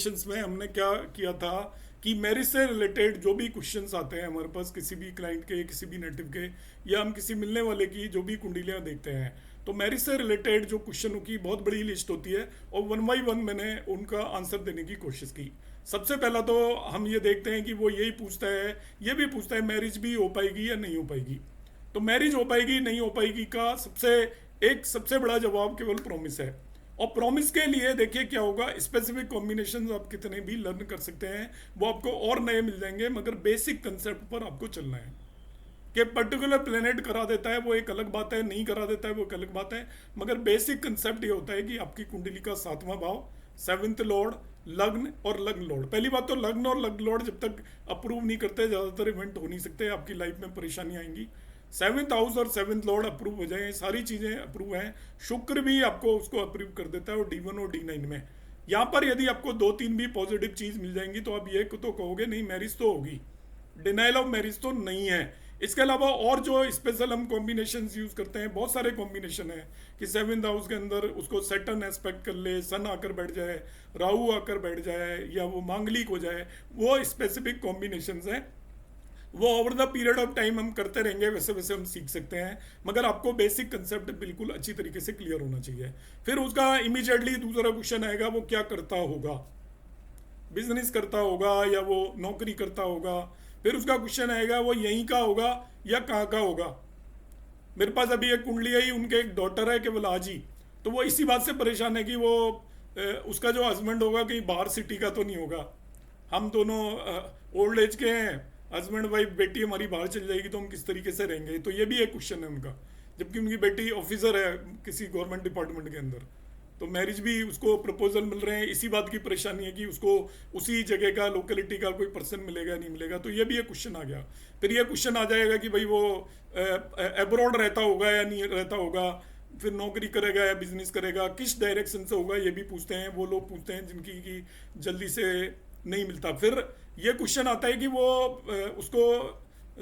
Questions में हमने क्या किया था कि मैरिज से रिलेटेड जो भी क्वेश्चंस आते हैं हमारे पास किसी भी क्लाइंट के, किसी भी नेटिव के, या हम किसी मिलने वाले की जो भी कुंडलियां देखते हैं, तो मैरिज से रिलेटेड जो क्वेश्चनों की बहुत बड़ी लिस्ट होती है और वन बाई वन मैंने उनका आंसर देने की कोशिश की। सबसे पहला तो हम ये देखते हैं कि वो यही पूछता है, ये भी पूछता है मैरिज भी हो पाएगी या नहीं हो पाएगी। तो मैरिज हो पाएगी नहीं हो पाएगी का सबसे बड़ा जवाब केवल प्रॉमिस है। और प्रॉमिस के लिए देखिए क्या होगा, स्पेसिफिक कॉम्बिनेशन आप कितने भी लर्न कर सकते हैं, वो आपको और नए मिल जाएंगे, मगर बेसिक कंसेप्ट पर आपको चलना है। कि पर्टिकुलर प्लेनेट करा देता है वो एक अलग बात है, नहीं करा देता है वो एक अलग बात है, मगर बेसिक कंसेप्ट ये होता है कि आपकी कुंडली का सातवां भाव, सेवंथ लॉर्ड, लग्न और लग्न लॉर्ड। पहली बात तो लग्न और लग्न लॉर्ड जब तक अप्रूव नहीं करते ज़्यादातर इवेंट हो नहीं सकते, आपकी लाइफ में परेशानी आएंगी। सेवंथ हाउस और सेवंथ लॉर्ड अप्रूव हो जाए, सारी चीज़ें अप्रूव हैं। शुक्र भी आपको उसको अप्रूव कर देता है और D1 और D9 में। यहाँ पर यदि आपको दो तीन भी पॉजिटिव चीज़ मिल जाएंगी तो आप ये तो कहोगे नहीं मैरिज तो होगी, डिनाइल ऑफ मैरिज तो नहीं है। इसके अलावा और जो स्पेशल हम कॉम्बिनेशन यूज करते हैं, बहुत सारे कॉम्बिनेशन है कि सेवंथ हाउस के अंदर उसको सैटर्न एस्पेक्ट कर ले, सन आकर बैठ जाए, राहु आकर बैठ जाए, या वो मांगलिक हो जाए, वो स्पेसिफिक कॉम्बिनेशन हैं। वो over the period of time हम करते रहेंगे, वैसे वैसे हम सीख सकते हैं, मगर आपको बेसिक कंसेप्ट बिल्कुल अच्छी तरीके से क्लियर होना चाहिए। फिर उसका इमीडिएटली दूसरा क्वेश्चन आएगा, वो क्या करता होगा, बिजनेस करता होगा या वो नौकरी करता होगा। फिर उसका क्वेश्चन आएगा वो यहीं का होगा या कहाँ का होगा। मेरे पास अभी एक कुंडली है, उनके एक डॉटर है केवल आज ही, तो वो इसी बात से परेशान है कि वो उसका जो हस्बैंड होगा कहीं बाहर सिटी का तो नहीं होगा। हम दोनों ओल्ड एज के हैं, हस्बैंड वाइफ, बेटी हमारी बाहर चली जाएगी तो हम किस तरीके से रहेंगे, तो ये भी एक क्वेश्चन है उनका। जबकि उनकी बेटी ऑफिसर है किसी गवर्नमेंट डिपार्टमेंट के अंदर, तो मैरिज भी उसको प्रपोजल मिल रहे हैं, इसी बात की परेशानी है कि उसको उसी जगह का, लोकेलिटी का कोई पर्सन मिलेगा नहीं मिलेगा, तो ये भी एक क्वेश्चन आ गया। फिर ये क्वेश्चन आ जाएगा कि भाई वो अब्रॉड रहता होगा या नहीं रहता होगा, फिर नौकरी करेगा या बिजनेस करेगा, किस डायरेक्शन से होगा, ये भी पूछते हैं। वो लोग पूछते हैं जिनकी की जल्दी से नहीं मिलता। फिर ये क्वेश्चन आता है कि वो उसको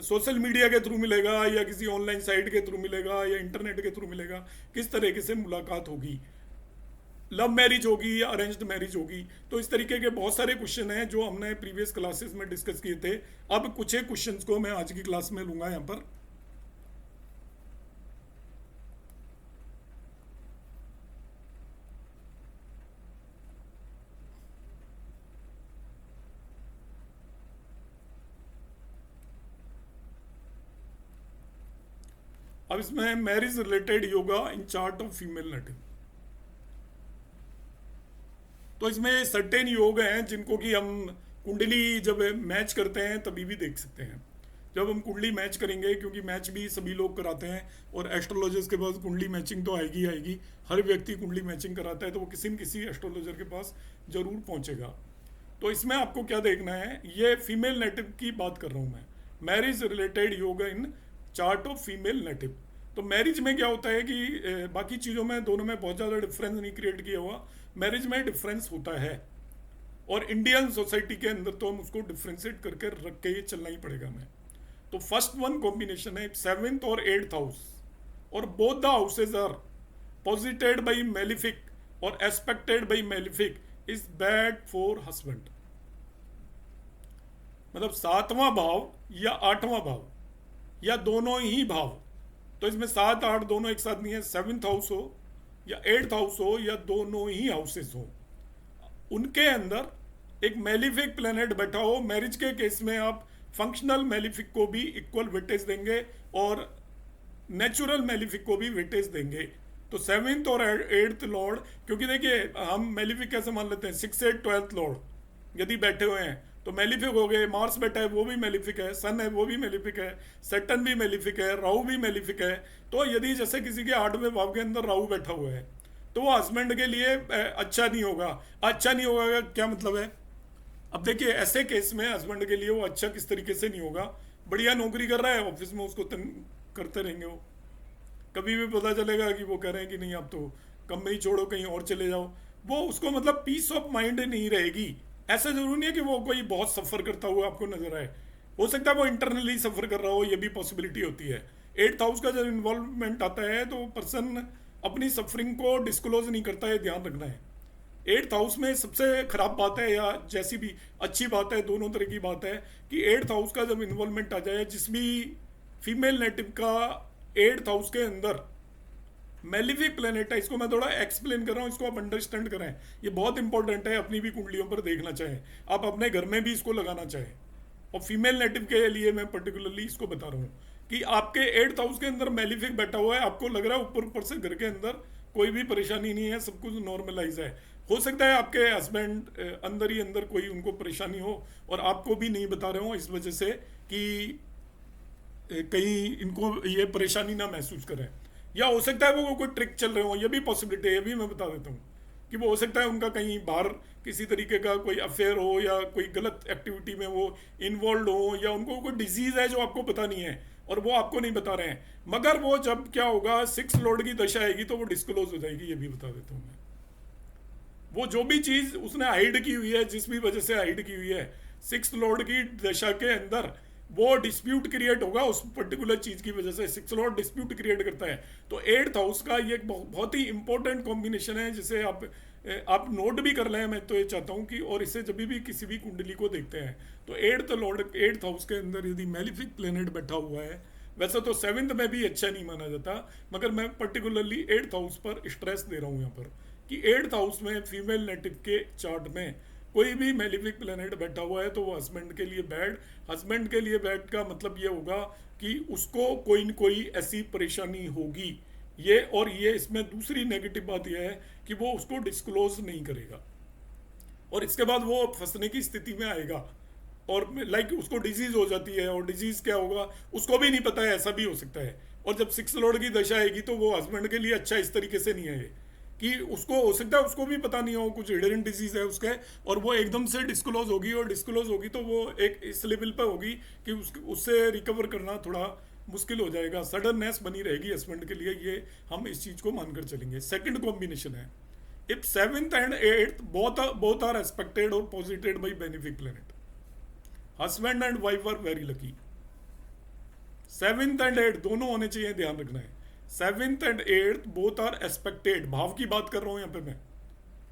सोशल मीडिया के थ्रू मिलेगा या किसी ऑनलाइन साइट के थ्रू मिलेगा या इंटरनेट के थ्रू मिलेगा, किस तरीके से मुलाकात होगी, लव मैरिज होगी या अरेंज्ड मैरिज होगी। तो इस तरीके के बहुत सारे क्वेश्चन हैं जो हमने प्रीवियस क्लासेस में डिस्कस किए थे। अब कुछ एक क्वेश्चंस को मैं आज की क्लास में लूंगा यहाँ पर। अब इसमें marriage related yoga in chart of female native. तो इसमें सर्टेन योग हैं जिनको कि हम कुंडली जब मैच करते हैं तभी भी देख सकते हैं। जब हम कुंडली मैच करेंगे, क्योंकि मैच भी सभी लोग कराते हैं और एस्ट्रोलॉजर्स के पास कुंडली मैचिंग तो आएगी आएगी, हर व्यक्ति कुंडली मैचिंग कराता है, तो वो किसी न किसी एस्ट्रोलॉजर के पास जरूर पहुंचेगा। तो इसमें आपको क्या देखना है, ये फीमेल नेटिव की बात कर रहा हूँ मैं, marriage related yoga in chart of female native. तो मैरिज में क्या होता है कि बाकी चीज़ों में दोनों में बहुत ज़्यादा डिफरेंस नहीं क्रिएट किया हुआ, मैरिज में डिफरेंस होता है, और इंडियन सोसाइटी के अंदर तो हम उसको डिफ्रेंशिएट करके रख के ही चलना ही पड़ेगा हमें। तो फर्स्ट वन कॉम्बिनेशन है सेवेंथ और एट्थ हाउस, और both the houses are posited by malefic और aspected by malefic is bad for husband. मतलब सातवां भाव या आठवां भाव या दोनों ही भाव, तो इसमें सात आठ दोनों एक साथ नहीं है, सेवेंथ हाउस हो या एट्थ हाउस हो या दोनों ही हाउसेस हो, उनके अंदर एक मेलिफिक प्लेनेट बैठा हो, मैरिज के केस में आप फंक्शनल मेलिफिक को भी इक्वल वेटेज देंगे और नेचुरल मेलिफिक को भी वेटेज देंगे। तो सेवेंथ और एट्थ लॉर्ड, क्योंकि देखिए हम मेलिफिक कैसे मान लेते हैं, सिक्स एट ट्वेल्थ लॉर्ड यदि बैठे हुए हैं तो मेलिफिक हो गए, मार्स बैठा है वो भी मेलिफिक है, सन है वो भी मेलिफिक है, सैटर्न भी मेलिफिक है, राहु भी मेलिफिक है। तो यदि जैसे किसी के आठवें भाव के अंदर राहु बैठा हुआ है तो वो हस्बैंड के लिए अच्छा नहीं होगा। अच्छा नहीं होगा का क्या मतलब है, अब देखिए ऐसे केस में हस्बैंड के लिए वो अच्छा किस तरीके से नहीं होगा, बढ़िया नौकरी कर रहा है ऑफिस में, उसको करते रहेंगे, वो कभी भी पता चलेगा कि वो कह रहे हैं कि नहीं आप तो कंपनी छोड़ो कहीं और चले जाओ, वो उसको मतलब पीस ऑफ माइंड नहीं रहेगी। ऐसा जरूरी नहीं है कि वो कोई बहुत सफ़र करता हुआ आपको नजर आए, हो सकता है वो इंटरनली सफ़र कर रहा हो, ये भी पॉसिबिलिटी होती है। एट्थ हाउस का जब इन्वॉल्वमेंट आता है तो पर्सन अपनी सफरिंग को डिस्क्लोज नहीं करता है, ध्यान रखना है। एट्थ हाउस में सबसे खराब बात है, या जैसी भी अच्छी बात है, दोनों तरह की बात है, कि एट्थ हाउस का जब इन्वॉल्वमेंट आ जाए, जिस भी फीमेल नेटिव का एट्थ हाउस के अंदर मेलिफिक प्लेनेट है, इसको मैं थोड़ा एक्सप्लेन कर रहा हूँ, इसको आप अंडरस्टैंड करें, ये बहुत इंपॉर्टेंट है, अपनी भी कुंडलियों पर देखना चाहें, आप अपने घर में भी इसको लगाना चाहें। और फीमेल नेटिव के लिए मैं पर्टिकुलरली इसको बता रहा हूँ कि आपके एट्थ हाउस के अंदर मेलिफिक बैठा हुआ है, आपको लग रहा है ऊपर ऊपर से घर के अंदर कोई भी परेशानी नहीं है, सब कुछ नॉर्मलाइज है। हो सकता है आपके हस्बैंड अंदर ही अंदर कोई उनको परेशानी हो और आपको भी नहीं बता रहे हो, इस वजह से कि कहीं इनको ये परेशानी ना महसूस करें। या हो सकता है वो कोई ट्रिक चल रहे हो, ये भी पॉसिबिलिटी है, ये भी मैं बता देता हूँ कि वो हो सकता है उनका कहीं बाहर किसी तरीके का कोई अफेयर हो, या कोई गलत एक्टिविटी में वो इन्वॉल्व हो, या उनको कोई डिजीज है जो आपको पता नहीं है और वो आपको नहीं बता रहे हैं। मगर वो जब क्या होगा, सिक्स लॉर्ड की दशा आएगी तो वो डिस्क्लोज हो जाएगी, ये भी बता देता हूँ मैं। वो जो भी चीज उसने हाइड की हुई है, जिस भी वजह से हाइड की हुई है, सिक्स लॉर्ड की दशा के अंदर वो डिस्प्यूट क्रिएट होगा उस पर्टिकुलर चीज की वजह से। सिक्स लॉर्ड डिस्प्यूट क्रिएट करता है, तो एट्थ हाउस का ये एक बहुत ही इंपॉर्टेंट कॉम्बिनेशन है, जिसे आप नोट भी कर लें। मैं तो ये चाहता हूँ कि, और इसे जब भी किसी भी कुंडली को देखते हैं तो एट्थ लॉर्ड एट्थ हाउस के अंदर यदि मेलिफिक प्लेनेट बैठा हुआ है, वैसे तो सेवेंथ में भी अच्छा नहीं माना जाता, मगर मैं पर्टिकुलरली एट्थ हाउस पर स्ट्रेस दे रहा हूँ यहाँ पर कि एट्थ हाउस में फीमेल नेटिव के चार्ट में कोई भी मेलिफिक प्लेनेट बैठा हुआ है तो वो हस्बैंड के लिए बैड। हस्बैंड के लिए बैड का मतलब ये होगा कि उसको कोई न कोई ऐसी परेशानी होगी ये, और ये इसमें दूसरी नेगेटिव बात यह है कि वो उसको डिस्क्लोज नहीं करेगा और इसके बाद वो फंसने की स्थिति में आएगा, और लाइक उसको डिजीज हो जाती है, और डिजीज क्या होगा उसको भी नहीं पता है, ऐसा भी हो सकता है। और जब सिक्स लॉर्ड की दशा आएगी तो वो हस्बैंड के लिए अच्छा इस तरीके से नहीं है ये, कि उसको हो सकता है उसको भी पता नहीं हो कुछ हिडन डिजीज है उसके, और वो एकदम से डिस्क्लोज होगी, और डिस्क्लोज होगी तो वो एक इस लेवल पर होगी कि उससे रिकवर करना थोड़ा मुश्किल हो जाएगा, सडननेस बनी रहेगी हस्बैंड के लिए, ये हम इस चीज को मानकर चलेंगे। सेकंड कॉम्बिनेशन है, if seventh and eighth both are expected और posited by benefic planet, husband and wife are very lucky. Seventh and eighth दोनों होने चाहिए, ध्यान रखना है। Seventh and eighth both are expected, भाव की बात कर रहा हूं यहां पे मैं,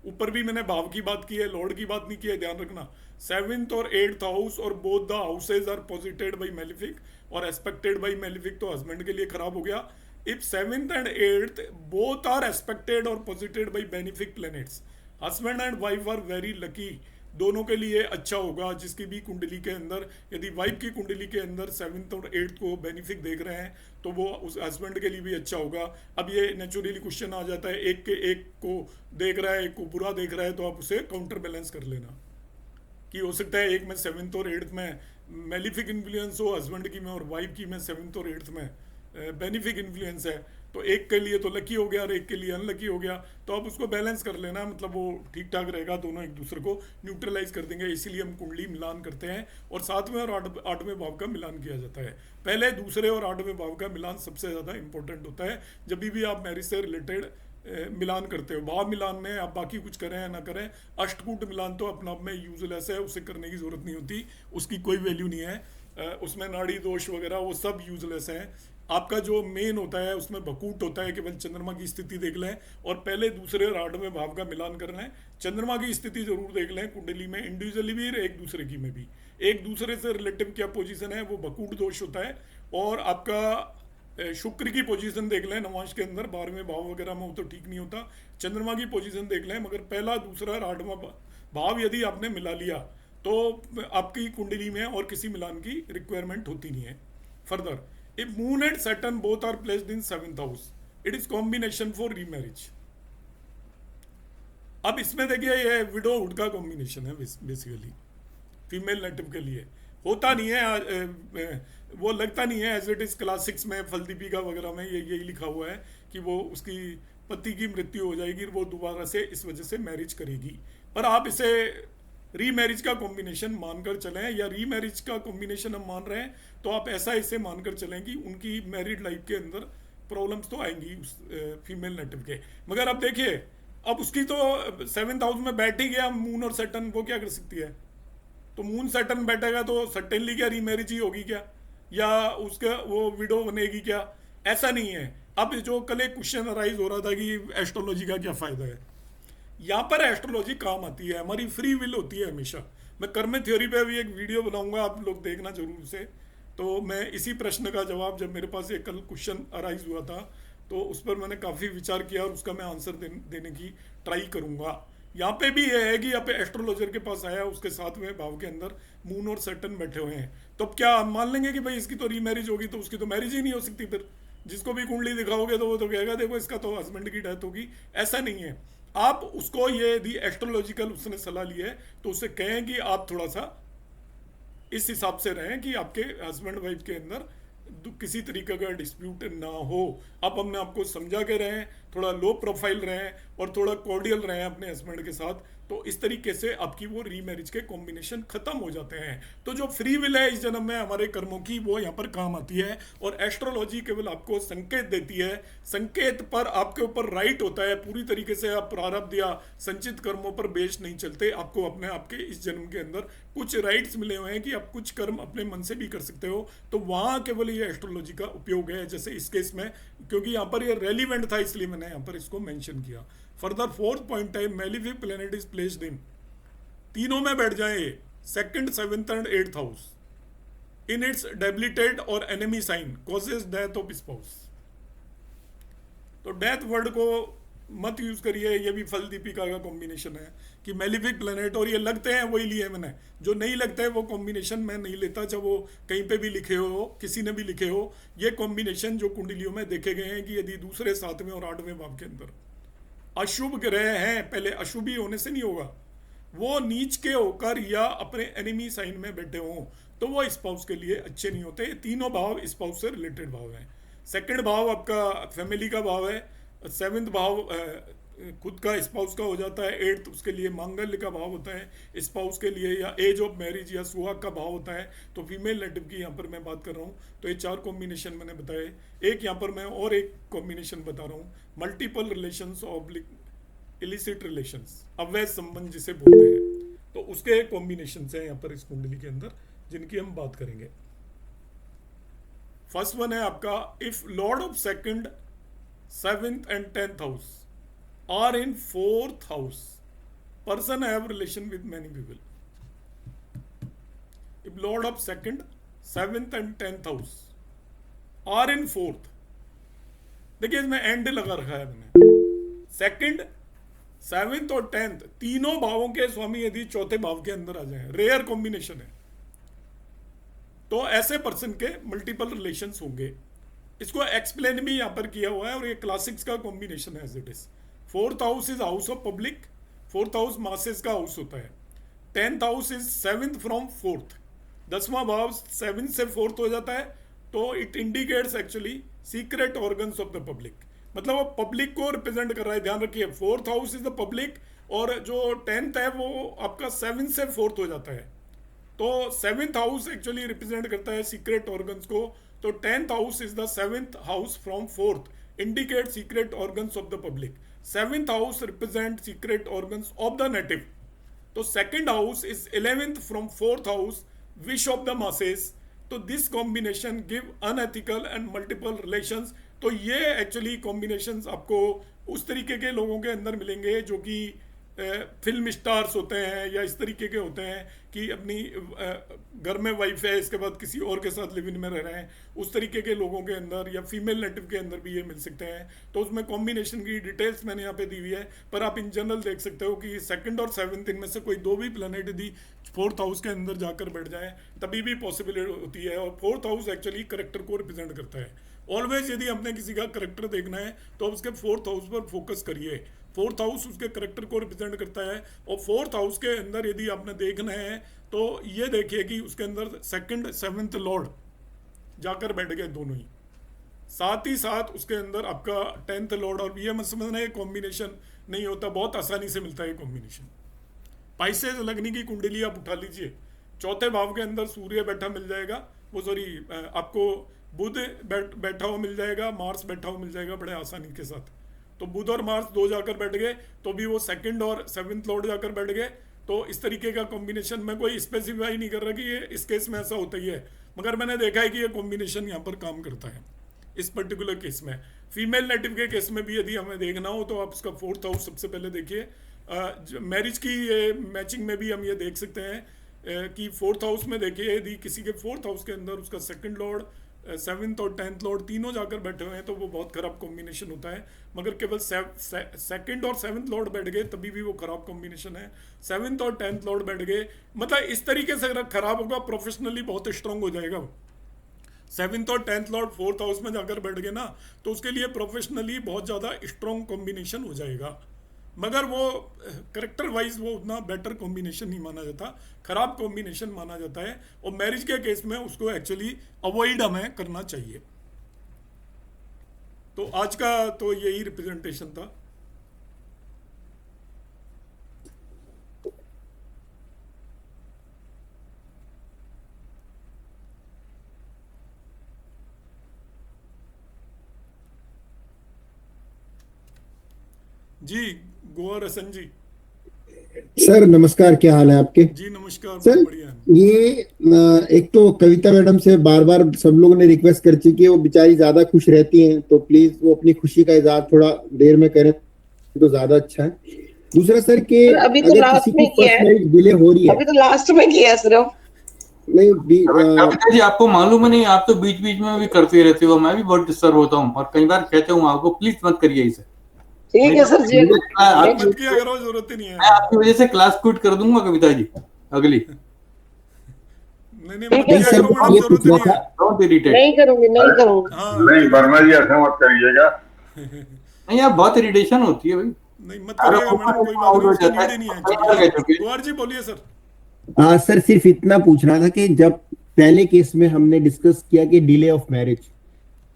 ऊपर भी मैंने भाव की बात की है, लॉर्ड की बात नहीं की है, ध्यान रखना। सेवेंथ और एट्थ हाउस और both the houses are posited by malefic और एक्सपेक्टेड बाई मेलिफिक, तो हस्बैंड के लिए खराब हो गया। If seventh and eighth both are expected और posited by benefic planets, husband and wife are very lucky, दोनों के लिए अच्छा होगा। जिसकी भी कुंडली के अंदर, यदि वाइफ की कुंडली के अंदर सेवेंथ और एट्थ को बेनिफिक देख रहे हैं तो वो उस हस्बैंड के लिए भी अच्छा होगा। अब ये नेचुरली क्वेश्चन आ जाता है, एक को देख रहा है एक को बुरा देख रहा है, तो आप उसे काउंटर बैलेंस कर लेना कि हो सकता है एक में सेवेंथ और एट्थ में मेलिफिक इन्फ्लुएंस हो हस्बैंड की में, और वाइफ की में सेवेंथ और एट्थ में बेनिफिक इन्फ्लुएंस है, तो एक के लिए तो लकी हो गया और एक के लिए अनलकी हो गया, तो आप उसको बैलेंस कर लेना, मतलब वो ठीक ठाक रहेगा, दोनों एक दूसरे को न्यूट्रलाइज कर देंगे। इसीलिए हम कुंडली मिलान करते हैं और सातवें और आठवें भाव का मिलान किया जाता है। पहले दूसरे और आठवें भाव का मिलान सबसे ज़्यादा इंपॉर्टेंट होता है जब भी आप मैरिज से रिलेटेड मिलान करते हो। भाव मिलान में आप बाकी कुछ करें या ना करें, अष्टकूट मिलान तो अपना आप में यूजलेस है, उसे करने की जरूरत नहीं होती, उसकी कोई वैल्यू नहीं है, उसमें नाड़ी दोष वगैरह वो सब यूजलेस हैं। आपका जो मेन होता है उसमें भकूट होता है, केवल चंद्रमा की स्थिति देख लें और पहले दूसरे और आठवें भाव का मिलान कर लें। चंद्रमा की स्थिति जरूर देख लें कुंडली में, इंडिविजुअली भी और एक दूसरे की में भी, एक दूसरे से रिलेटिव क्या पोजीशन है, वो भकूट दोष होता है। और आपका शुक्र की पोजीशन देख लें नवांश के अंदर, 12वें भाव वगैरह में वो तो ठीक नहीं होता। चंद्रमा की पोजीशन देख लें, मगर पहला दूसरा और आठवां भाव यदि आपने मिला लिया तो आपकी कुंडली में और किसी मिलान की रिक्वायरमेंट होती नहीं है। Further, if moon and Saturn both are placed in 7th house, it is combination for remarriage। अब इसमें देखिए ये विडोहुड का कॉम्बिनेशन है बेसिकली, फीमेल नेटिव के लिए होता नहीं है, वो लगता नहीं है एज इट इज क्लास 6 में फलदीपिका वगैरह में ये यही लिखा हुआ है कि वो उसकी पति की मृत्यु हो जाएगी, वो दोबारा से इस वजह से मैरिज करेगी। पर आप इसे रीमैरिज का कॉम्बिनेशन मानकर चलें, या रीमैरिज का कॉम्बिनेशन हम मान रहे हैं तो आप ऐसा इसे मानकर चलें कि उनकी मैरिड लाइफ के अंदर प्रॉब्लम्स तो आएंगी उस फीमेल नेटिव के। मगर अब देखिए, अब उसकी तो 7th हाउस में बैठ ही गया मून और सैटर्न, वो क्या कर सकती है? तो मून सैटर्न बैठेगा तो सटनली क्या रीमैरिज ही होगी क्या, या उसका वो विडो बनेगी क्या? ऐसा नहीं है। अब जो कल एक क्वेश्चन अराइज हो रहा था कि एस्ट्रोलॉजी का क्या फ़ायदा है, यहाँ पर एस्ट्रोलॉजी काम आती है, हमारी फ्री विल होती है हमेशा। मैं कर्म थ्योरी पे भी एक वीडियो बनाऊंगा, आप लोग देखना जरूर से। तो मैं इसी प्रश्न का जवाब, जब मेरे पास एक कल क्वेश्चन अराइज हुआ था, तो उस पर मैंने काफ़ी विचार किया और उसका मैं आंसर देने की ट्राई करूंगा। यहाँ पे भी यह है कि यहाँ पे एस्ट्रोलॉजर के पास आया, उसके सातवें भाव के अंदर मून और सैटर्न बैठे हुए हैं, तो अब क्या हम मान लेंगे कि भाई इसकी तो रीमैरिज होगी, तो उसकी तो मैरिज ही नहीं हो सकती फिर? जिसको भी कुंडली दिखाओगे तो वो तो कहेगा देखो इसका तो हस्बैंड की डेथ होगी। ऐसा नहीं है। आप उसको ये यदि एस्ट्रोलॉजिकल उसने सलाह ली है तो उससे कहें कि आप थोड़ा सा इस हिसाब से रहें कि आपके हस्बैंड वाइफ के अंदर किसी तरीके का डिस्प्यूट ना हो। आप अपने आप को समझा के रहें, थोड़ा लो प्रोफाइल रहें और थोड़ा कॉर्डियल रहें अपने हस्बैंड के साथ, तो इस तरीके से आपकी वो रीमैरिज के कॉम्बिनेशन खत्म हो जाते हैं। तो जो फ्री विल है इस जन्म में हमारे कर्मों की, वो यहाँ पर काम आती है। और एस्ट्रोलॉजी केवल आपको संकेत देती है, संकेत पर आपके ऊपर राइट होता है। पूरी तरीके से आप प्रारब्ध या संचित कर्मों पर बेस्ड नहीं चलते। आपको अपने आपके इस जन्म के अंदर कुछ राइट्स मिले हुए हैं कि आप कुछ कर्म अपने मन से भी कर सकते हो, तो वहाँ केवल ये एस्ट्रोलॉजी का उपयोग है। जैसे इस केस में, क्योंकि यहाँ पर ये रेलिवेंट था इसलिए मैंने यहाँ पर इसको मेंशन किया। फर्दर फोर्थ पॉइंट है, malefic planet is placed in, तीनों में बैठ जाए, second, seventh and eighth house, in its debilitated और enemy sign causes death of spouse. तो डेथ वर्ड को मत यूज करिए, ये भी फल दीपिका का कॉम्बिनेशन है कि मेलिफिक प्लेनेट, और ये लगते हैं वही लिए मैंने, जो नहीं लगता है वो कॉम्बिनेशन मैं नहीं लेता, चाहे वो कहीं पे भी लिखे हो, किसी ने भी लिखे हो। ये कॉम्बिनेशन जो कुंडलियों में देखे गए हैं कि यदि दूसरे, सातवें और आठवें भाव के अंदर अशुभ ग्रह हैं, पहले अशुभ ही होने से नहीं होगा, वो नीच के होकर या अपने एनिमी साइन में बैठे हों, तो वो स्पाउस के लिए अच्छे नहीं होते। तीनों भाव स्पाउस से रिलेटेड भाव हैं। सेकंड भाव आपका फैमिली का भाव है, सेवेंथ भाव खुद का स्पाउस का हो जाता है, एट्थ उसके लिए मांगल्य का भाव होता है स्पाउस के लिए, या एज ऑफ मैरिज या सुहाग का भाव होता है। तो फीमेल नेटिव की यहाँ पर मैं बात कर रहा हूँ। तो ये चार कॉम्बिनेशन मैंने बताए। एक यहाँ पर मैं और एक कॉम्बिनेशन बता रहा हूँ, multiple relations oblique illicit relations, अवैध संबंध जिसे बोलते हैं, तो उसके कॉम्बिनेशन हैं यहाँ पर इस कुंडली के अंदर, जिनकी हम बात करेंगे। फर्स्ट वन है आपका, if lord of second, seventh and tenth house are in fourth house, person have relation with many people. If lord of second, seventh and tenth house are in fourth, देखिए इसमें and लगा रखा है मैंने। Second, seventh और tenth तीनों भावों के स्वामी यदि चौथे भाव के अंदर आ जाए, रेयर कॉम्बिनेशन है, तो ऐसे पर्सन के मल्टीपल रिलेशंस होंगे। इसको एक्सप्लेन भी यहां पर किया हुआ है, और ये क्लासिक्स का कॉम्बिनेशन है as it is. Fourth house is house of public, fourth house masses का हाउस होता है। Tenth house is seventh from fourth, 10वां भाव सेवेंथ से फोर्थ हो जाता है, तो it indicates actually secret organs of the public, मतलब वो पब्लिक को रिप्रेजेंट कर रहा है। ध्यान रखिए, fourth house is the public, और जो टेंथ है वो आपका सेवेंथ से फोर्थ हो जाता है। तो सेवेंथ हाउस एक्चुअली रिप्रेजेंट करता है सीक्रेट ऑर्गन्स को। तो tenth house is the seventh house from fourth, indicate secret organs of the public. Seventh house represent secret organs of the native. तो second house is 11th from fourth house, wish of the masses. तो this combination give unethical and multiple relations. तो ये actually combinations आपको उस तरीके के लोगों के अंदर मिलेंगे जो कि फिल्म स्टार्स होते हैं, या इस तरीके के होते हैं कि अपनी घर में वाइफ है, इसके बाद किसी और के साथ लिव इन में रह रहे हैं, उस तरीके के लोगों के अंदर, या फीमेल नेटिव के अंदर भी ये मिल सकते हैं। तो उसमें कॉम्बिनेशन की डिटेल्स मैंने यहाँ पे दी हुई है, पर आप इन जनरल देख सकते हो कि सेकंड और सेवेंथ इनमें से कोई दो भी प्लैनेट यदि फोर्थ हाउस के अंदर जाकर बैठ जाए तभी भी पॉसिबल होती है। और फोर्थ हाउस एक्चुअली करेक्टर को रिप्रेजेंट करता है। ऑलवेज यदि हमने किसी का करेक्टर देखना है तो उसके फोर्थ हाउस पर फोकस करिए। फोर्थ हाउस उसके करेक्टर को रिप्रेजेंट करता है। और फोर्थ हाउस के अंदर यदि आपने देखना है तो ये देखिए कि उसके अंदर सेकंड, सेवेंथ लॉर्ड जाकर बैठ गए दोनों ही, साथ ही साथ उसके अंदर आपका 10th लॉर्ड। और ये मत समझना ये कॉम्बिनेशन नहीं होता, बहुत आसानी से मिलता है ये कॉम्बिनेशन। पाइसेस लगने की कुंडली आप उठा लीजिए, चौथे भाव के अंदर सूर्य बैठा मिल जाएगा, वो सॉरी आपको बुध बैठा हुआ मिल जाएगा, मार्स बैठा हुआ मिल जाएगा बड़े आसानी के साथ। तो बुध और मार्स दो जाकर बैठ गए, तो भी वो सेकंड और सेवेंथ लॉर्ड जाकर बैठ गए। तो इस तरीके का कॉम्बिनेशन मैं कोई स्पेसिफाई नहीं कर रहा कि ये इस केस में ऐसा होता ही है, मगर मैंने देखा है कि ये कॉम्बिनेशन यहाँ पर काम करता है इस पर्टिकुलर केस में। फीमेल नेटिव के केस में भी यदि हमें देखना हो तो आप उसका फोर्थ हाउस सबसे पहले देखिए। मैरिज की मैचिंग में भी हम ये देख सकते हैं कि फोर्थ हाउस में देखिए, यदि किसी के फोर्थ हाउस के अंदर उसका सेकंड लॉर्ड, सेवन्थ और टेंथ लॉर्ड तीनों जाकर बैठे हुए हैं तो वो बहुत खराब कॉम्बिनेशन होता है। मगर केवल सेकंड और सेवन्थ लॉर्ड बैठ गए तभी भी वो खराब कॉम्बिनेशन है। सेवन्थ और टेंथ लॉर्ड बैठ गए, मतलब इस तरीके से अगर खराब होगा, प्रोफेशनली बहुत स्ट्रांग हो जाएगा वो। सेवन्थ और टेंथ लॉर्ड फोर्थ हाउस में जाकर बैठ गए ना, तो उसके लिए प्रोफेशनली बहुत ज़्यादा स्ट्रांग कॉम्बिनेशन हो जाएगा। मगर वो करेक्टर वाइज वो उतना बेटर कॉम्बिनेशन नहीं माना जाता, खराब कॉम्बिनेशन माना जाता है। और मैरिज के केस में उसको एक्चुअली अवॉइड हमें करना चाहिए। तो आज का तो यही रिप्रेजेंटेशन था। जी गोवा रसन जी। सर नमस्कार, क्या हाल है आपके? जी नमस्कार, सर बढ़िया। ये एक तो कविता मैडम से बार बार सब लोगों ने रिक्वेस्ट कर चुकी है, वो बेचारी ज्यादा खुश रहती हैं, तो प्लीज वो अपनी खुशी का इजहार थोड़ा देर में करें तो ज्यादा अच्छा है। दूसरा सर के अभी तो अगर लास्ट किसी की में किया फर्स्ट है, मैरिज डिले हो रही है, अभी तो लास्ट में किया है सिर्फ। नहीं कविता जी आपको मालूम है नहीं, आप तो बीच बीच में भी करते रहते हो, मैं भी बहुत डिस्टर्ब होता हूँ और कई बार कहता हूँ आपको प्लीज मत करिए इसे। ठीक है सर जी, मत किया करो, जरूरत ही नहीं है। मैं आपकी वजह से क्लास क्विट कर दूंगा कविता जी अगली। नहीं नहीं, ठीक मत है किया सर, करो मैडम, ये जरूरत पूछना नहीं था। है। Don't irritate. नहीं करूंगी, नहीं करूंगी। हाँ नहीं वर्मा जी ऐसा मत करिएगा। नहीं आप बहुत इरिटेशन होती है भाई। नहीं मत करिएगा मैडम, कोई बात नहीं, उसकी नीड ही नहीं है एक्चुअली। कुमार जी बोलिए सर। हाँ सर, सिर्फ इतना पूछना था कि जब पहले केस में हमने डिस्कस किया कि डिले ऑफ मैरिज,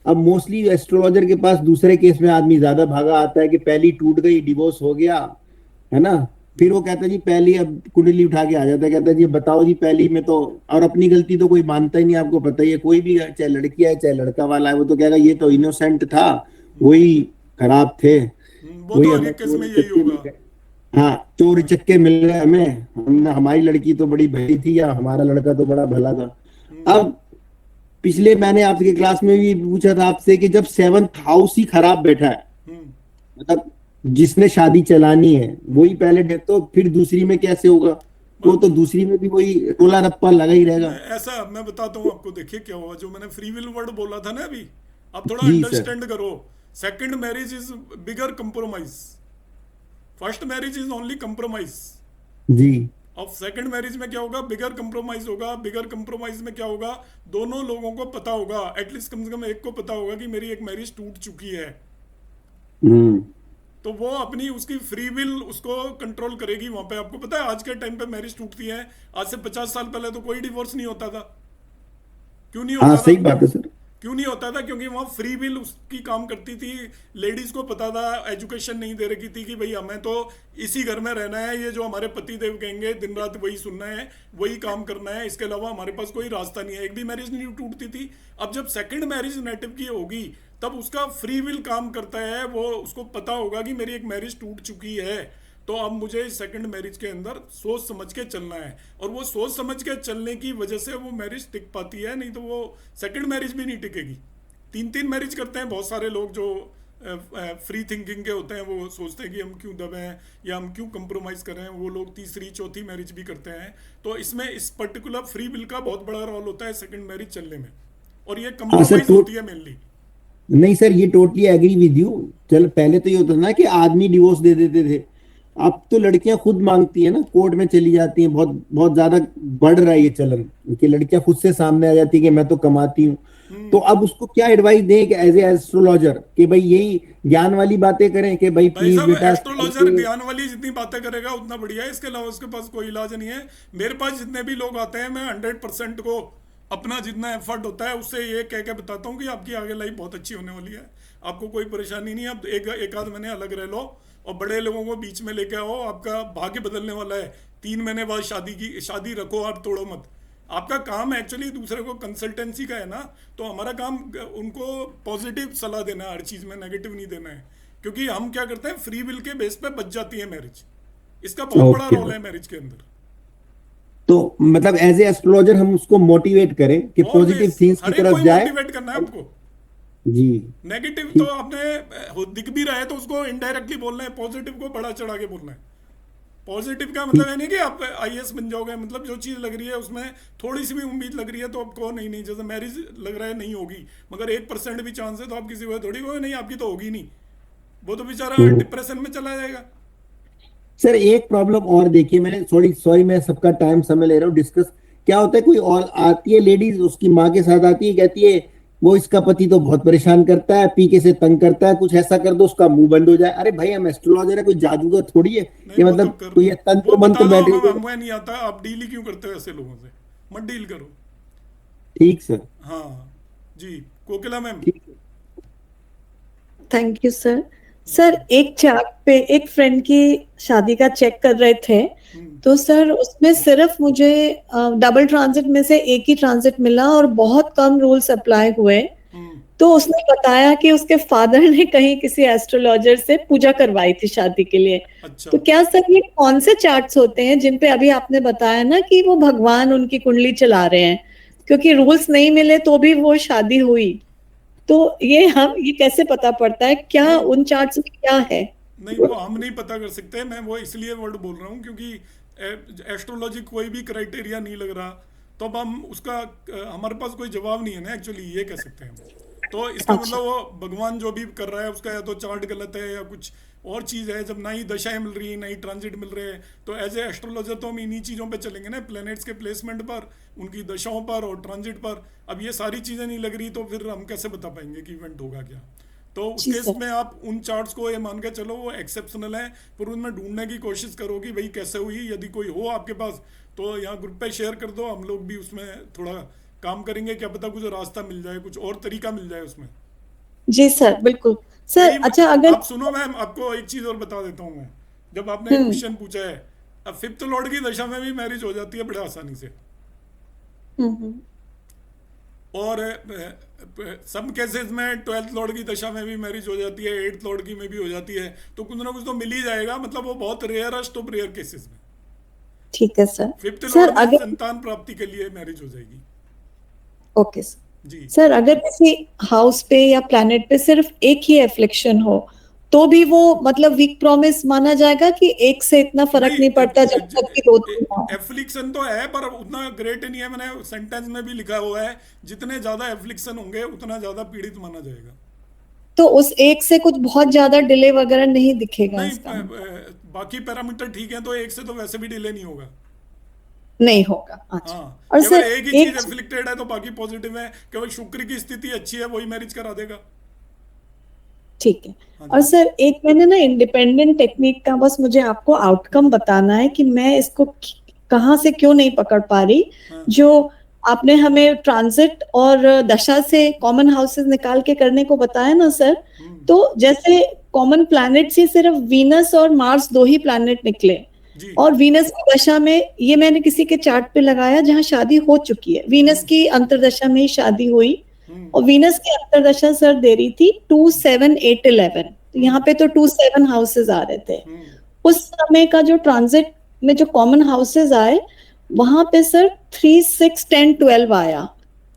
अब मोस्टली एस्ट्रोलॉजर के पास दूसरे केस में आदमी ज्यादा भागा आता है कि पहली टूट गई, डिवोर्स हो गया, है ना। फिर वो कहता है जी पहली, अब कुंडली उठा के आ जाता है, कहता है जी बताओ जी पहली में तो, और अपनी गलती तो कोई मानता ही नहीं, आपको पता ही है, कोई भी चाहे लड़की है चाहे लड़का वाला है, वो तो कहेगा ये तो इनोसेंट था, वही खराब थे, वो तो हर एक केस में यही होगा। हाँ चोर चक्के मिल गए हमें, हमारी लड़की तो बड़ी भली थी या हमारा लड़का तो बड़ा भला था। अब पिछले मैंने आपके क्लास में भी पूछा था आपसे कि जब सेवंथ हाउस ही खराब बैठा है, मतलब जिसने शादी चलानी है वही पहले डेट, तो फिर दूसरी में कैसे होगा? तो दूसरी में भी वही टोला रप्पा लगा ही रहेगा। ऐसा मैं बताता हूँ आपको, देखिए क्या हुआ, जो मैंने फ्री विल वर्ड बोला था ना अभी, आप थोड़ा जी अंडरस्टैंड करो। Second marriage is bigger compromise, first marriage is only compromise. जी। अब सेकंड मैरिज में क्या होगा, बिगर कंप्रोमाइज होगा। बिगर कंप्रोमाइज में क्या होगा, दोनों लोगों को पता होगा, एटलीस्ट कम से कम एक को पता होगा कि मेरी एक मैरिज टूट चुकी है। तो वो अपनी उसकी फ्री विल उसको कंट्रोल करेगी वहां पे। आपको पता है आज के टाइम पे मैरिज टूटती है, आज से 50 साल पहले तो कोई डिवोर्स नहीं होता था। क्यों नहीं होता था? सही बात है सर। क्यों नहीं होता था? क्योंकि वहाँ फ्री विल उसकी काम करती थी। लेडीज को पता था, एजुकेशन नहीं दे रखी थी कि भाई हमें तो इसी घर में रहना है, ये जो हमारे पति देव कहेंगे दिन रात वही सुनना है, वही काम करना है, इसके अलावा हमारे पास कोई रास्ता नहीं है। एक भी मैरिज नहीं टूटती थी। अब जब सेकंड मैरिज नेटिव की होगी तब उसका फ्री विल काम करता है, वो उसको पता होगा कि मेरी एक मैरिज टूट चुकी है, तो अब मुझे सेकंड मैरिज के अंदर सोच समझ के चलना है। और वो सोच समझ के चलने की वजह से वो मैरिज टिक पाती है, नहीं तो वो सेकंड मैरिज भी नहीं टिकेगी। 3-3 मैरिज करते हैं बहुत सारे लोग जो फ्री थिंकिंग के होते हैं, वो सोचते हैं कि हम क्यों दबें या हम क्यों कंप्रोमाइज करें, वो लोग तीसरी चौथी मैरिज भी करते हैं। तो इसमें इस पर्टिकुलर फ्री विल का बहुत बड़ा रोल होता है सेकंड मैरिज चलने में, और ये कंप्रोमाइज होती है मेनली। नहीं सर, ये टोटली एग्री विद यू। चल पहले तो ये होता था ना कि आदमी डिवोर्स दे देते थे, अब तो लड़कियां खुद मांगती है ना, कोर्ट में चली जाती हैं, बहुत बहुत ज्यादा बढ़ रहा है ये चलन कि लड़कियां खुद से सामने आ जाती है कि मैं तो कमाती हूँ। तो अब उसको क्या एडवाइस दें कि एज ए एस्ट्रोलॉजर कि भाई यही ज्ञान वाली बातें करें कि भाई प्लीज बेटा। एस्ट्रोलॉजर ज्ञान वाली जितनी बातें करेगा उतना बढ़िया है, इसके अलावा उसके पास कोई इलाज नहीं है। मेरे पास जितने भी लोग आते हैं, मैं 100% को अपना जितना एफर्ट होता है उससे ये कह के बताता हूँ कि आपकी आगे लाइफ बहुत अच्छी होने वाली है, आपको कोई परेशानी नहीं है। अब एक आध महीने अलग रह लो और बड़े लोगों को बीच में लेके आओ, आपका भाग्य बदलने वाला है। 3 महीने बाद शादी रखो, आप तोड़ो मत। आपका काम एक्चुअली दूसरे को कंसल्टेंसी का है ना, तो हमारा काम उनको पॉजिटिव सलाह देना है, हर चीज़ में नेगेटिव नहीं देना है। क्योंकि हम क्या करते हैं, फ्री विल के बेस पे बच जाती है मैरिज, इसका बहुत बड़ा रोल है मैरिज के अंदर। तो मतलब एज ए एस्ट्रोलॉजर हम उसको मोटिवेट करें कि पॉजिटिव थिंग्स की तरफ जाए। मोटिवेट करना है हमको जी। नेगेटिव तो आपने दिख भी रहा है तो उसको इनडायरेक्टली बोलना है, पॉजिटिव को बड़ा चढ़ा के बोलना है। पॉजिटिव का मतलब है नहीं कि आप आईएएस बन जाओगे, मतलब जो चीज़ लग रही है उसमें थोड़ी सी भी उम्मीद लग रही है तो आपको नहीं, जैसे मैरिज लग रहा है नहीं होगी, मगर 1% भी चांस है तो आप किसी को थोड़ी को नहीं आपकी तो होगी नहीं, वो तो बेचारा डिप्रेशन में चला जाएगा। सर एक प्रॉब्लम और देखिए, मैंने सॉरी मैं सबका टाइम समय ले रहा हूँ डिस्कस। क्या होता है, कोई और आती है लेडीज, उसकी माँ के साथ आती है, कहती है वो इसका पति तो बहुत परेशान करता है, पी के से तंग करता है, कुछ ऐसा कर दो उसका मुंह बंद हो जाए। अरे भाई हम एस्ट्रोलॉजर है, कोई जादूगर थोड़ी है नहीं ये, वो मतलब तो कर कोई दो, तंत्र वो बता मंत्र दो बैठे। हमें नहीं आता, आप डील ही क्यों करते हो ऐसे लोगों से, मत डील करो। ठीक सर। हाँ जी, कोकिला मैम। ठीक है। Thank you sir. सर एक चार्ट पे एक फ्रेंड की शादी का चेक कर रहे थे, तो सर उसमें सिर्फ मुझे डबल ट्रांजिट में से एक ही ट्रांजिट मिला और बहुत कम रूल्स अप्लाई हुए। तो उसने बताया कि उसके फादर ने कहीं किसी एस्ट्रोलॉजर से पूजा करवाई थी शादी के लिए। अच्छा, तो क्या सर ये कौन से चार्ट्स होते हैं जिन पे अभी आपने बताया ना कि वो भगवान उनकी कुंडली चला रहे हैं, क्योंकि रूल्स नहीं मिले तो भी वो शादी हुई, तो ये कैसे पता पड़ता है, क्या उन चार्ट्स में क्या है? नहीं वो हम नहीं पता कर सकते, मैं वो इसलिए वर्ड बोल रहा हूँ क्योंकि एस्ट्रोलॉजी कोई भी क्राइटेरिया नहीं लग रहा, तो अब हम उसका हमारे पास कोई जवाब नहीं है ना एक्चुअली, ये कह सकते हैं। तो इसका अच्छा। मतलब वो भगवान जो भी कर रहा है उसका या तो चार्ट गलत है या कुछ और चीज़ है, जब ना ही दशाएं मिल रही है ना ही ट्रांजिट मिल रहे हैं, तो एज ए एस्ट्रोलॉजर तो हम इन्हीं चीज़ों पे चलेंगे ना, प्लैनेट्स के प्लेसमेंट पर, उनकी दशाओं पर और ट्रांजिट पर। अब ये सारी चीज़ें नहीं लग रही तो फिर हम कैसे बता पाएंगे कि इवेंट होगा क्या। तो उस जी केस सर। में आप उन चार्ट्स को ये मान के चलो वो एक्सेप्शनल है, पर उनमें ढूंढने की कोशिश करो कि भाई कैसे हुई। यदि कोई हो आपके पास तो यहाँ ग्रुप पे शेयर कर दो, हम लोग भी उसमें थोड़ा काम करेंगे, क्या पता कुछ रास्ता मिल जाए, कुछ और तरीका मिल जाए उसमें। जी सर बिल्कुल। सर नहीं, अच्छा अगर आप सुनो मैम, आपको एक चीज और बता देता हूँ मैं। जब आपने एक क्वेश्चन पूछा है, अब फिफ्थ लॉर्ड की दशा में भी मैरिज हो जाती है बड़े आसानी से, हम्म। और सब केसेस में 12th लॉर्ड की दशा में भी मैरिज हो जाती है, 8th लॉर्ड की में भी हो जाती है, तो कुछ ना कुछ तो मिल ही जाएगा, मतलब वो बहुत रेयरेस्ट ऑफ रेयर केसेस में। ठीक है सर। फिफ्थ सर लॉर्ड में अगर संतान प्राप्ति के लिए मैरिज हो जाएगी। Okay sir. जी सर अगर किसी हाउस पे या प्लैनेट पे सिर्फ एक ही एफ्लिक्शन हो तो भी वो मतलब वीक प्रॉमिस माना जाएगा कि एक से इतना फर्क नहीं पड़ता जब तक कि दो तीन हो? एफ्लिक्शन तो है पर उतना ग्रेट नहीं है, मैंने सेंटेंस में भी लिखा हुआ है जितने ज्यादा एफ्लिक्शन होंगे उतना ज्यादा पीड़ित माना जाएगा। तो उस एक से कुछ बहुत ज्यादा डिले वगैरह नहीं दिखेगा नहीं इसका? बाकी पैरामीटर ठीक है, तो एक से तो वैसे भी डिले नहीं होगा। नहीं होगा। अच्छा। हाँ, और केवल सर एक ही चीज एक एफ्लिक्टेड है तो बाकी पॉजिटिव है, केवल शुक्र की स्थिति अच्छी है वही मैरिज करा देगा। ठीक है। हाँ और जी। सर एक मैंने ना इंडिपेंडेंट टेक्निक का बस मुझे आपको आउटकम बताना है कि मैं इसको कहाँ से क्यों नहीं पकड़ पा रही। हाँ। जो आपने हमें ट्रांजिट और दशा से कॉमन हाउसेस निकाल के करने को बताया ना सर, तो जैसे कॉमन प्लैनेट से सिर्फ वीनस और मार्स दो ही प्लैनेट निकले, जी और वीनस की दशा में ये मैंने किसी के चार्ट पे लगाया जहां शादी हो चुकी है, वीनस की अंतरदशा में ही शादी हुई, और वीनस की अंतरदशा सर दे रही थी 2, 7, 8, 11, तो यहाँ पे तो 2, 7 हाउसेस आ रहे थे। उस समय का जो ट्रांजिट में जो कॉमन हाउसेस आए वहां पे सर 3, 6, 10, 12 आया,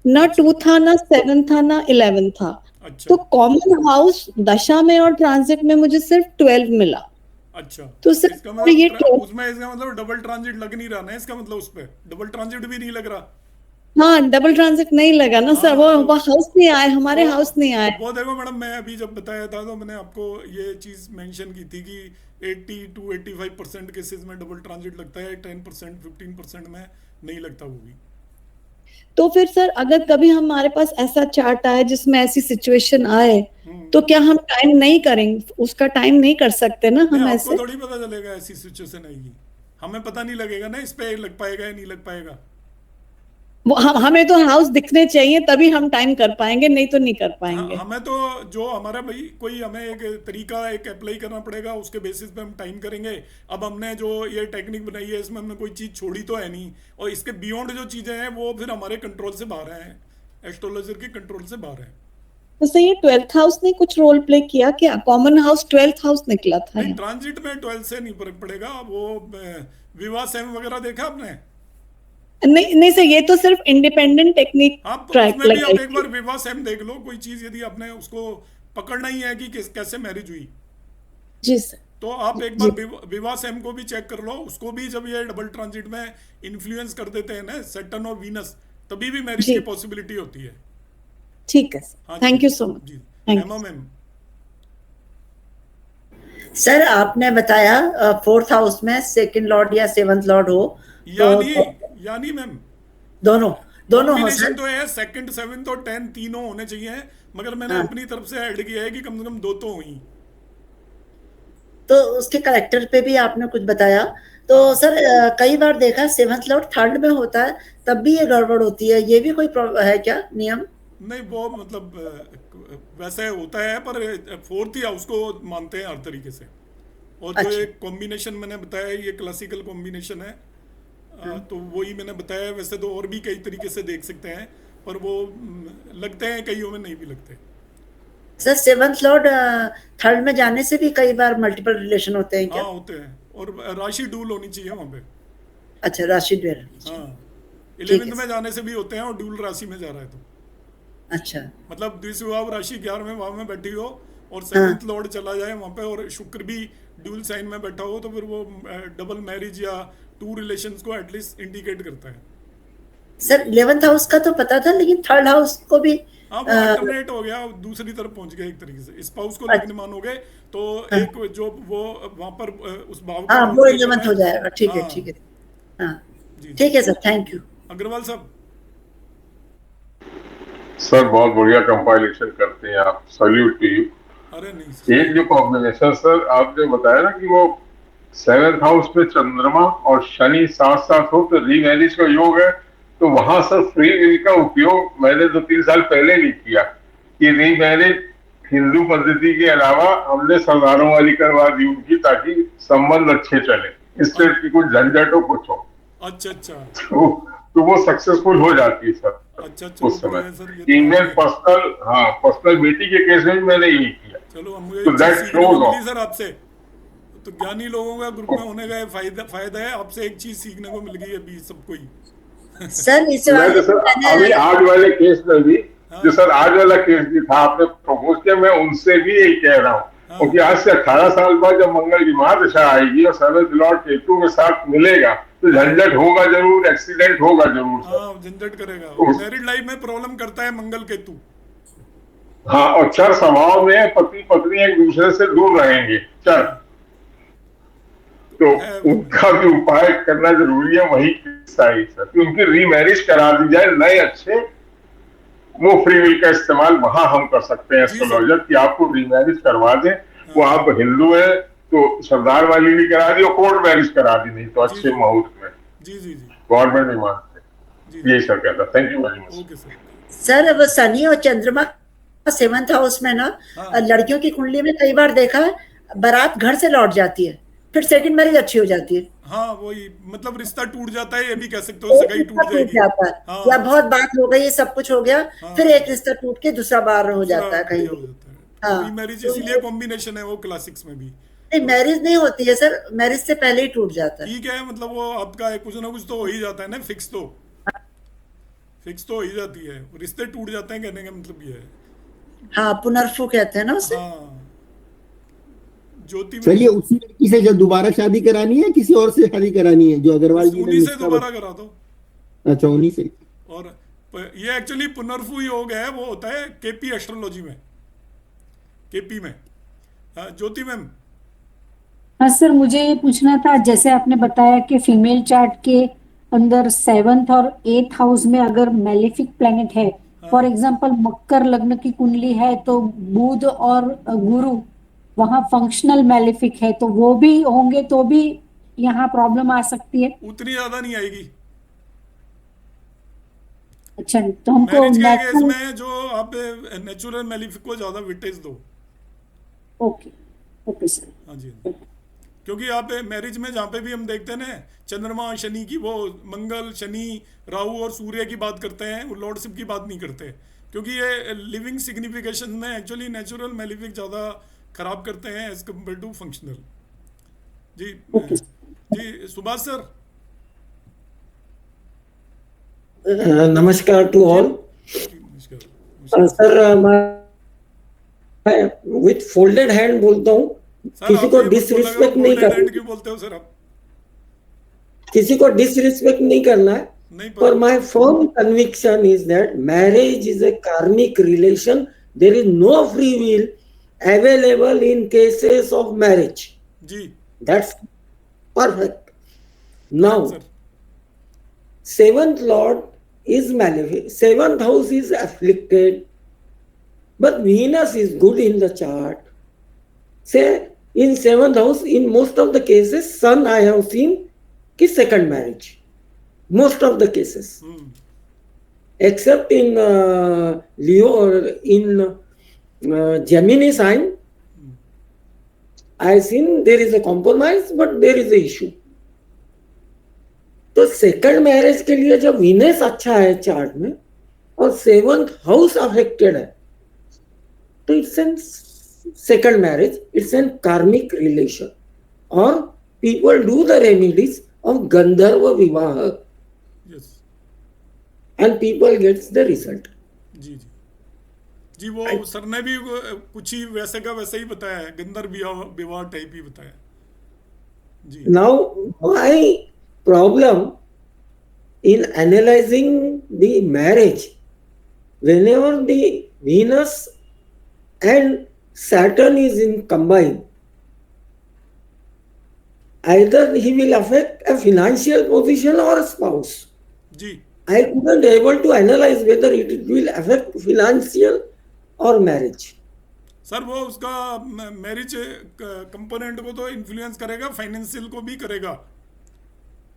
ना 2 था ना 7 था ना 11 था। अच्छा तो कॉमन हाउस दशा में और ट्रांजिट में मुझे सिर्फ 12 मिला। अच्छा, तो सर इसका ये मतलब उसमें इसका मतलब डबल ट्रांजिट लग नहीं रहा ना, इसका मतलब उस पे डबल ट्रांजिट भी नहीं लग रहा। हाँ डबल ट्रांजिट नहीं लगा ना सर, वो हाउस नहीं आए, हमारे हाउस नहीं आए। वो देखो मैडम, मैं अभी जब बताया था तो मैंने आपको ये चीज मेंशन की थी कि 80 to 85% केसेस में डबल ट्रांजिट लगता है, 10% 15% में नहीं लगता वो भी। तो फिर सर अगर कभी हमारे पास ऐसा चार्ट आए जिसमें ऐसी सिचुएशन आए तो क्या हम टाइम नहीं करेंगे, उसका टाइम नहीं कर सकते ना हम आपको ऐसे? थोड़ी पता चलेगा ऐसी सिचुएशन आएगी, हमें पता नहीं लगेगा ना इस पे लग पाएगा या नहीं लग पाएगा। वो हमें तो हाउस दिखने चाहिए तभी हम टाइम कर पाएंगे, नहीं तो नहीं कर पाएंगे। हमें तो जो हमारा भाई कोई हमें एक तरीका एक अप्लाई करना पड़ेगा, उसके बेसिस पे हम टाइम करेंगे। अब हमने जो ये टेक्निक बनाई है इसमें हमने कोई चीज़ छोड़ी तो है नहीं, और इसके बियॉन्ड जो चीज़ें हैं वो फिर हमारे कंट्रोल से बाहर हैं, एस्ट्रोलॉजर के कंट्रोल से बाहर है। तो सर ये 12th हाउस ने कुछ रोल प्ले किया क्या? कॉमन हाउस 12th हाउस निकला था नहीं, यहाँ। ट्रांजिट में 12 से नहीं फर्क पड़ेगा। वो विवाह सेम वगैरह देखा आपने? नहीं नहीं सर, ये तो सिर्फ इंडिपेंडेंट टेक्निक आप ट्रैक उसमें भी आप एक लगाई। बार विवाह सेम देख लो, कोई चीज़ यदि आपने उसको पकड़ना ही है कि कैसे मैरिज हुई, जी सर। तो आप एक बार विवाह सेम को भी चेक कर लो, उसको भी जब ये डबल ट्रांजिट में इन्फ्लुएंस कर देते हैं ना सैटर्न और वीनस, तभी भी मैरिज जी। की पॉसिबिलिटी होती है। ठीक है हाँ sir, thank you so much. जी Thank हेमा मैम। सर आपने बताया फोर्थ हाउस में सेकंड लॉर्ड या सेवंथ लॉर्ड हो यानी मैम दोनों हो कॉम्बिनेशन सर। तो है, सेकंड, सेवंथ और 10 तीनों होने चाहिए, मगर मैंने हाँ। अपनी तरफ से ऐड किया है कि कम से कम 2 तो हुई। तो उसके करेक्टर पे भी आपने कुछ बताया। तो सर कई बार देखा सेवंथ लॉर्ड थर्ड में होता है तब भी ये गड़बड़ होती है, ये भी कोई है क्या नियम? नहीं वो मतलब वैसे होता है, पर फोर्थ ही हाउस को मानते हैं हर तरीके से। और जो अच्छा। एक कॉम्बिनेशन मैंने बताया ये क्लासिकल कॉम्बिनेशन है, तो वही मैंने बताया। वैसे तो और भी कई तरीके से देख सकते हैं, पर वो लगते हैं, कईयों में नहीं भी लगते। सर सेवंथ लॉर्ड थर्ड में जाने से भी कई बार मल्टीपल रिलेशन होते हैं क्या? हाँ होते हैं, और राशि डूल होनी चाहिए वहाँ पे। अच्छा राशि ड्वेल। हाँ ठीक 11th है। में जाने से भी होते हैं, और डूल राशि में जा रहा है तो अच्छा मतलब द्विस्वभाव राशि 11वें भाव में बैठी हो और 7th लॉर्ड चला जाए वहाँ पे, और शुक्र भी ड्यूल साइन में बैठा हो, तो फिर वो डबल मैरिज या 2 रिलेशंस को एटलीस्ट इंडिकेट करता है। सर 11th हाउस का तो पता था, लेकिन थर्ड हाउस को भी हाँ वो अल्टरनेट हो गया, दूसरी तरफ पहुंच गया एक तरीके से। स्पाउस को लग्न मानोगे तो एक जो वो वहाँ पर उस भाव का हाँ नाम वो लेकर 11th हो जाएगा। ठीक है हाँ। ठीक है। हाँ जी ठीक है सर, थैंक यू। अग्रवाल साहब। सर बहुत बढ़िया कंपाइलेशन करते हैं आप, सैल्यूट टू यू। अरे नहीं सर। एक जो कॉम्बिनेशन सर आपने बताया ना कि वो 7th हाउस में चंद्रमा और शनि साथ साथ हो तो रीमैरिज का योग है, तो वहां सर फ्री विल का उपयोग मैंने 2-3 साल पहले नहीं किया कि रीमैरिज हिंदू पद्धति के अलावा हमने सरदारों वाली करवा दी उनकी, ताकि संबंध अच्छे चले, इससे की कुछ झंझट हो कुछ हो अच्छा अच्छा तो वो सक्सेसफुल हो जाती है सर अच्छा उस समय। सर ये इंडियन पर्सनल बेटी के केस में भी मैंने यही किया। चलो हम मुझे तो एक that चीज सीखने को shows मिली सर आपसे। तो ज्ञानी लोगों का ग्रुप में होने का फायदा है, आपसे एक चीज सीखने को मिल गई है अभी सबको ही। सर इस मैं बार तो सर अभी आज वाले केस में भी जो सर आज वाला केस भी था आपने प्रपोज किया, मैं उनसे भी यही कह रहा हूँ, क्योंकि आज से 18 साल बाद जब मंगल की महादशा आएगी और 7th लॉर्ड केतु के साथ मिलेगा तो झंझट होगा जरूर, एक्सीडेंट होगा जरूर सर। हाँ झंझट करेगा, मैरिड लाइफ में प्रॉब्लम करता है मंगल केतु। हाँ और चर स्वभाव में पति पत्नी एक दूसरे से दूर रहेंगे चर, तो उनका भी उपाय करना जरूरी है। वही सही सर कि उनकी रीमैरिज करा दी जाए नए अच्छे, वो फ्री विल का इस्तेमाल वहां हम कर सकते हैं एस्ट्रोलॉजर कि आपको रीमैरिज करवा दें। वो आप हिंदू है तो सरदार वाली भी करा दी और कोर्ट मैरिज करा दी, नहीं तो अच्छे मुहूर्त में जी जी जी गवर्नमेंट नहीं मानते। यही सर कहता। Thank you very much. Okay sir. Sir अब शनि और चंद्रमा 7th हाउस में ना लड़कियों की कुंडली में कई बार देखा है बारात घर से लौट जाती है, फिर सेकंड मैरिज अच्छी हो जाती है। हाँ वही मतलब रिश्ता टूट जाता है, ये भी कह सकते हो, सगाई टूट जाएगी। जाता है हाँ। या बहुत बात हो गई, सब कुछ हो गया, फिर एक रिश्ता टूट के दूसरा बार हो जाता है कहीं भी। हाँ। मैरिज इसीलिए कॉम्बिनेशन है वो क्लासिक्स में भी। नहीं मैरिज नहीं होती है सर, मैरिज से पहले ही टूट जाता है। ठीक है, मतलब वो आपका कुछ ना कुछ तो हो ही जाता है ना, फिक्स तो हो ही जाती है, रिश्ते टूट जाते हैं, कहने का मतलब ये है। हाँ पुनर्फू कहते हैं ना उसे। हाँ ज्योति में चलिए उसी लड़की से जब दोबारा शादी करानी है किसी और से शादी करानी है जो अग्रवाल जी ने उन्हीं से नुस्खा दोबारा करा दो। अच्छा उन्हीं से। और ये एक्चुअली पुनर्फू योग है, वो होता है केपी एस्ट्रोलॉजी में, केपी में। ज्योति मैम। हाँ सर, मुझे ये पूछना था, जैसे आपने बताया कि फीमेल चार्ट के अंदर 7th और 8th हाउस में अगर मैलेफिक प्लैनेट है, फॉर एग्जांपल मकर लग्न की कुंडली है तो बुध और गुरु वहां फंक्शनल मैलेफिक है, तो वो भी होंगे तो भी यहाँ प्रॉब्लम आ सकती है? उतनी ज्यादा नहीं आएगी। अच्छा तो हमको मैरिज के केस में जो आप नेचुरल मैलेफिक को ज्यादा वेटेज दो। Okay okay sir. हाँ जी, क्योंकि आप मैरिज में जहाँ पे भी हम देखते हैं ना चंद्रमा शनि की, वो मंगल शनि राहु और सूर्य की बात करते हैं, वो लॉर्डशिप की बात नहीं करते, क्योंकि ये लिविंग सिग्निफिकेशन में एक्चुअली नेचुरल मैलेफिक ज़्यादा खराब करते हैं एज कम्पेयर टू फंक्शनल। जी जी सुभाष सर। नमस्कार टू ऑल। सर मैं विथ फोल्डेड हैंड बोलता हूँ, सर किसी आप को ये मत बोला डिसरिस्पेक्ट करो नहीं गोल्डन करना, एंड क्यों बोलते हो सर आप? किसी को डिसरिस्पेक्ट नहीं करना है, नहीं पर पर my firm conviction is that marriage is a karmic relation. There is no free will available in cases of marriage. जी That's perfect. Now, sir seventh lord is malefic, seventh house is afflicted, but Venus is good in the chart. Say in seventh house, in most of the cases, sun I have seen is second marriage. Most of the cases, except in Leo or in Gemini sign, I seen there is a compromise, but there is a issue. तो second marriage के लिए जब Venus अच्छा है chart में और seventh house affected है, तो it's an second marriage, it's an karmic relation, और people do the remedies of Gandharva vivah yes and people gets the result. जी जी जी वो सर ने भी कुछ ही वैसे का वैसे ही बताया है, गंधर्व विवाह टाइप ही बताया जी. Now, my problem in analyzing the marriage, whenever the Venus and Saturn is in combine, either he will affect a financial position or a spouse. जी I couldn't able to analyze whether it will affect financial or marriage. Sir वो उसका marriage component को तो influence करेगा, financial को भी करेगा,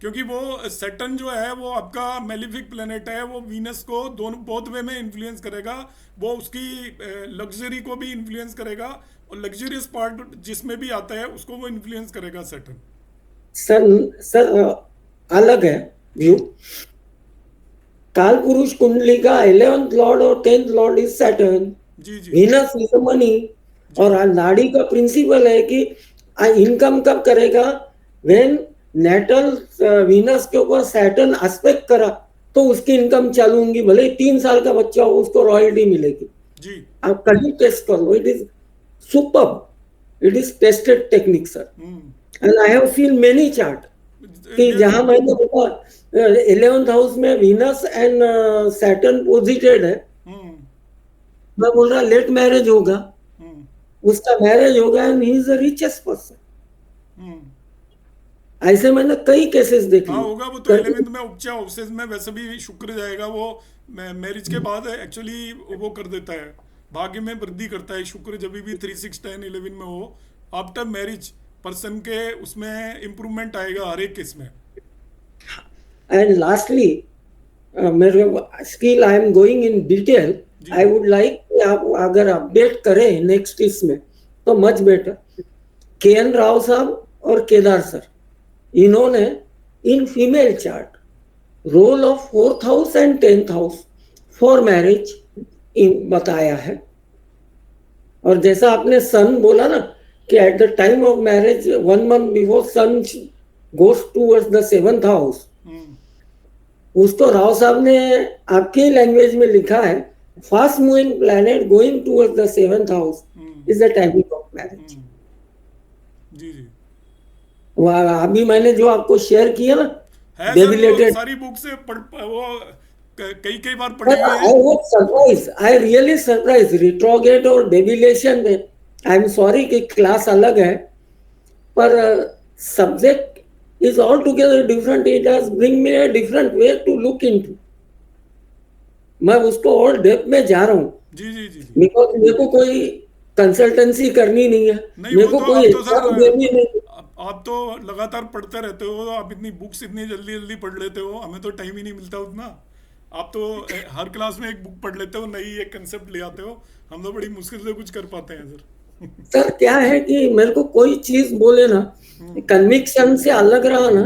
क्योंकि वो सैटर्न जो है वो आपका मेलिफिक प्लेनेट है, वो वीनस को दोनों बोथ वे में इन्फ्लुएंस करेगा, वो उसकी लग्जरी को भी इन्फ्लुएंस करेगा, और लग्जरियस पार्ट जिसमें भी आता है उसको वो इन्फ्लुएंस करेगा सैटर्न. सर अलग है व्यू. काल पुरुष कुंडली का 11th लॉर्ड और 10th लॉर्ड इज सैटर्न, जी जी वीनस इज मनी, और नाड़ी का प्रिंसिपल है कि इनकम कब करेगा, व्हेन नेटल वीनस के ऊपर सैटर्न एस्पेक्ट करा तो उसकी इनकम चालू होंगी, भले ही 3 साल का बच्चा हो उसको रॉयल्टी मिलेगी. जी आप कभी टेस्ट कर लो, it is superb, it is tested technique sir, and I have seen many chart कि जहां मैंने देखा 11th हाउस में वीनस एंड सैटर्न पोजिटेड है, मैं बोल रहा लेट मैरिज होगा, उसका मैरिज होगा and he is the richest person. ऐसे मैंने कई केसेस देखे. हाँ होगा, वो तो 11th में उपचा हाउसेस में वैसे भी शुक्र जाएगा, वो मैरिज के बाद एक्चुअली वो कर देता है, भाग्य में वृद्धि करता है शुक्र, जब भी 3 6 10 11 में हो, आफ्टर मैरिज पर्सन के उसमें इम्प्रूवमेंट आएगा हर एक केस में. एंड लास्टली मेरे skill I am going in detail, I would like आप अगर अपडेट करें नेक्स्ट इसमें तो मच बेटर. KN राव साहब और केदार सर, इन्होंने इन female chart role of 4th house and 10th house for marriage बताया है. और जैसा आपने सन बोला ना कि at the time of marriage 1 month before sun goes towards the 7th house, उसको राव साहब ने आपके लैंग्वेज में लिखा है, fast moving planet going towards the 7th house is the timing of marriage. जी जी अभी मैंने जो आपको शेयर किया ना, है they सर, वो related- सारी बुक से वो कई बार पढ़ी But हुई I है. was surprised. I really surprised. Retrograde और debilation में, I am sorry कि क्लास अलग है, पर subject is altogether different. It has bring me a different way to look into. मैं उसको और डेप्थ में जा रहा हूँ, जी जी जी जी बिकॉज मेरे को कोई कंसल्टेंसी करनी नहीं है, नहीं, मेरे वो को तो कोई आप तो एग्जाम सर देनी नहीं. आप तो लगातार पढ़ते रहते हो, आप इतनी बुक्स इतनी जल्दी जल्दी पढ़ लेते हो, हमें तो टाइम ही नहीं मिलता उतना. आप तो हर क्लास में एक बुक पढ़ लेते हो, नई एक कंसेप्ट ले आते हो, हम तो बड़ी मुश्किल से कुछ कर पाते हैं सर. सर क्या है कि मेरे को कोई चीज बोले ना, कन्विक्शन से अलग रहा ना,